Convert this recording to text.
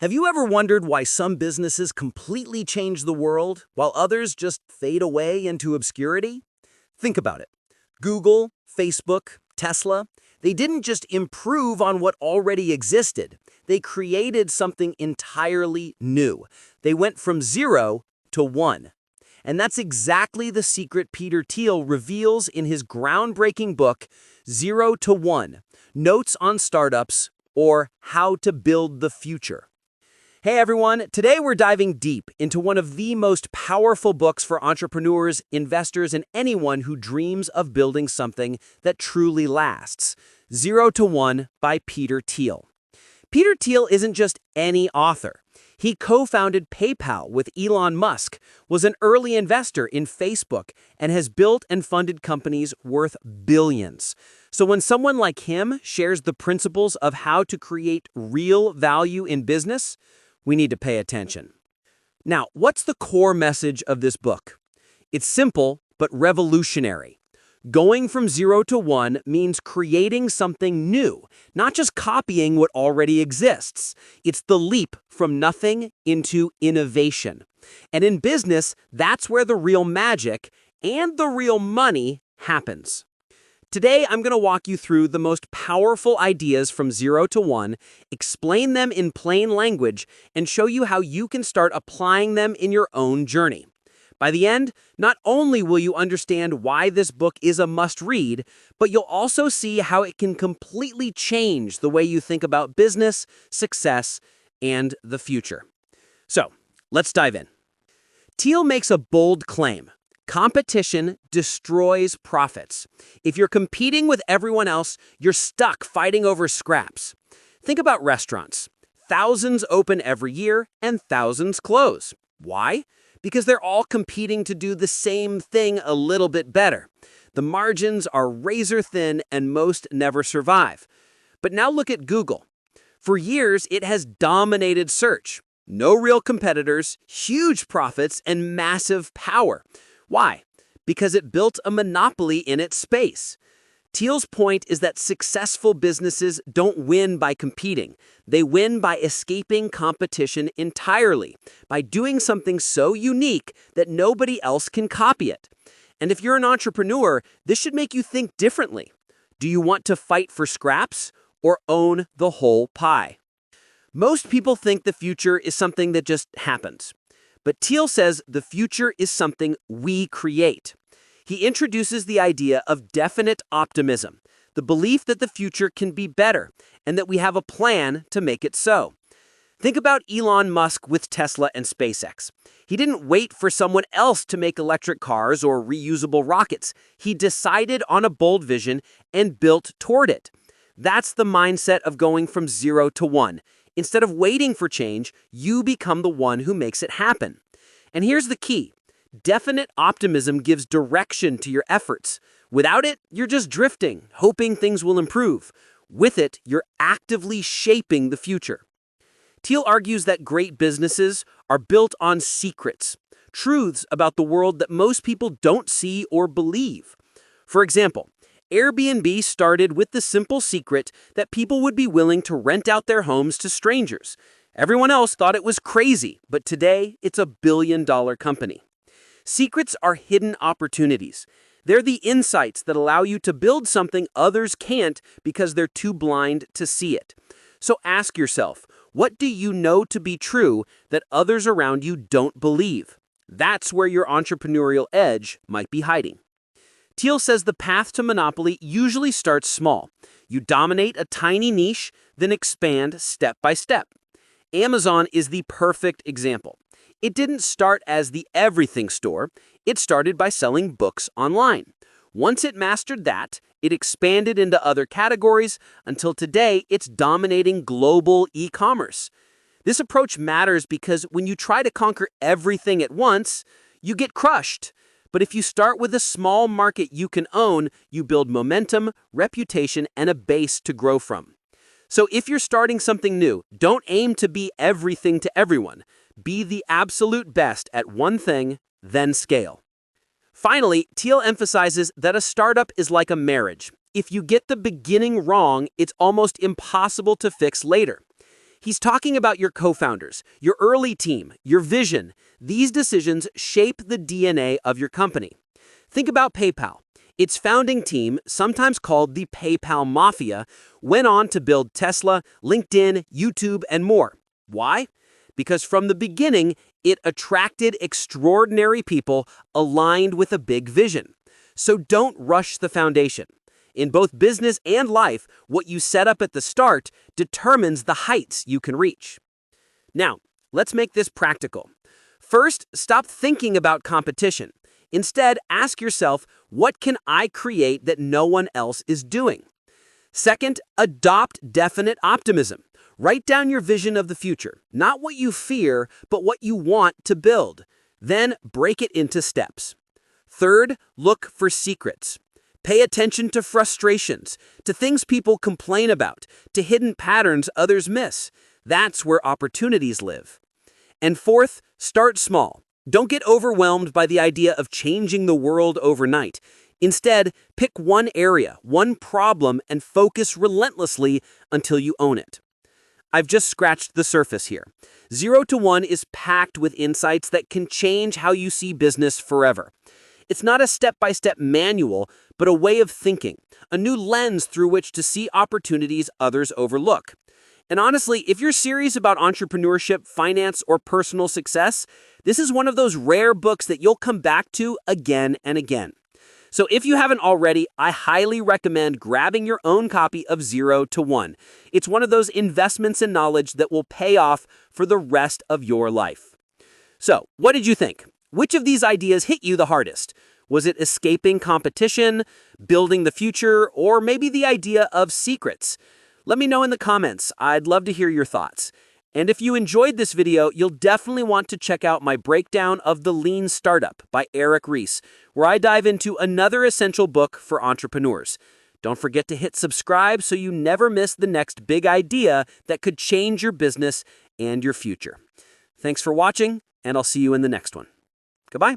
Have you ever wondered why some businesses completely change the world while others just fade away into obscurity? Think about it. Google, Facebook, Tesla, they didn't just improve on what already existed. They created something entirely new. They went from 0 to 1. And that's exactly the secret Peter Thiel reveals in his groundbreaking book, 0 to 1, Notes on Startups, or How to Build the Future. Hey everyone, today we're diving deep into one of the most powerful books for entrepreneurs, investors, and anyone who dreams of building something that truly lasts, 0 to 1 by Peter Thiel. Peter Thiel isn't just any author. He co-founded PayPal with Elon Musk, was an early investor in Facebook, and has built and funded companies worth billions. So when someone like him shares the principles of how to create real value in business, we need to pay attention. Now, what's the core message of this book? It's simple, but revolutionary. Going from 0 to 1 means creating something new, not just copying what already exists. It's the leap from nothing into innovation. And in business, that's where the real magic and the real money happens. Today, I'm going to walk you through the most powerful ideas from 0 to 1, explain them in plain language, and show you how you can start applying them in your own journey. By the end, not only will you understand why this book is a must-read, but you'll also see how it can completely change the way you think about business, success, and the future. So, let's dive in. Thiel makes a bold claim. Competition destroys profits. If you're competing with everyone else, you're stuck fighting over scraps. Think about restaurants. Thousands open every year and thousands close. Why? Because they're all competing to do the same thing a little bit better. The margins are razor thin and most never survive. But now look at Google. For years, it has dominated search. No real competitors, huge profits, and massive power. Why? Because it built a monopoly in its space. Thiel's point is that successful businesses don't win by competing. They win by escaping competition entirely, by doing something so unique that nobody else can copy it. And if you're an entrepreneur, this should make you think differently. Do you want to fight for scraps or own the whole pie? Most people think the future is something that just happens. But Thiel says the future is something we create. He introduces the idea of definite optimism, the belief that the future can be better, and that we have a plan to make it so. Think about Elon Musk with Tesla and SpaceX. He didn't wait for someone else to make electric cars or reusable rockets. He decided on a bold vision and built toward it. That's the mindset of going from 0 to 1. Instead of waiting for change, you become the one who makes it happen. And here's the key. Definite optimism gives direction to your efforts. Without it, you're just drifting, hoping things will improve. With it, you're actively shaping the future. Thiel argues that great businesses are built on secrets, truths about the world that most people don't see or believe. For example, Airbnb started with the simple secret that people would be willing to rent out their homes to strangers. Everyone else thought it was crazy, but today it's a billion-dollar company. Secrets are hidden opportunities. They're the insights that allow you to build something others can't because they're too blind to see it. So ask yourself, what do you know to be true that others around you don't believe? That's where your entrepreneurial edge might be hiding. Thiel says the path to monopoly usually starts small. You dominate a tiny niche, then expand step by step. Amazon is the perfect example. It didn't start as the everything store. It started by selling books online. Once it mastered that, it expanded into other categories until today it's dominating global e-commerce. This approach matters because when you try to conquer everything at once, you get crushed. But if you start with a small market you can own, you build momentum, reputation, and a base to grow from. So if you're starting something new, don't aim to be everything to everyone. Be the absolute best at one thing, then scale. Finally, Thiel emphasizes that a startup is like a marriage. If you get the beginning wrong, it's almost impossible to fix later. He's talking about your co-founders, your early team, your vision. These decisions shape the DNA of your company. Think about PayPal. Its founding team, sometimes called the PayPal Mafia, went on to build Tesla, LinkedIn, YouTube, and more. Why? Because from the beginning, it attracted extraordinary people aligned with a big vision. So don't rush the foundation. In both business and life, what you set up at the start determines the heights you can reach. Now, let's make this practical. First, stop thinking about competition. Instead, ask yourself, what can I create that no one else is doing? Second, adopt definite optimism. Write down your vision of the future, not what you fear, but what you want to build. Then break it into steps. Third, look for secrets. Pay attention to frustrations, to things people complain about, to hidden patterns others miss. That's where opportunities live. And fourth, start small. Don't get overwhelmed by the idea of changing the world overnight. Instead, pick one area, one problem, and focus relentlessly until you own it. I've just scratched the surface here. 0 to 1 is packed with insights that can change how you see business forever. It's not a step-by-step manual, but a way of thinking, a new lens through which to see opportunities others overlook. And honestly, if you're serious about entrepreneurship, finance, or personal success, this is one of those rare books that you'll come back to again and again. So if you haven't already, I highly recommend grabbing your own copy of 0 to 1. It's one of those investments in knowledge that will pay off for the rest of your life. So, what did you think? Which of these ideas hit you the hardest? Was it escaping competition, building the future, or maybe the idea of secrets? Let me know in the comments. I'd love to hear your thoughts. And if you enjoyed this video, you'll definitely want to check out my breakdown of The Lean Startup by Eric Ries, where I dive into another essential book for entrepreneurs. Don't forget to hit subscribe so you never miss the next big idea that could change your business and your future. Thanks for watching, and I'll see you in the next one. Goodbye.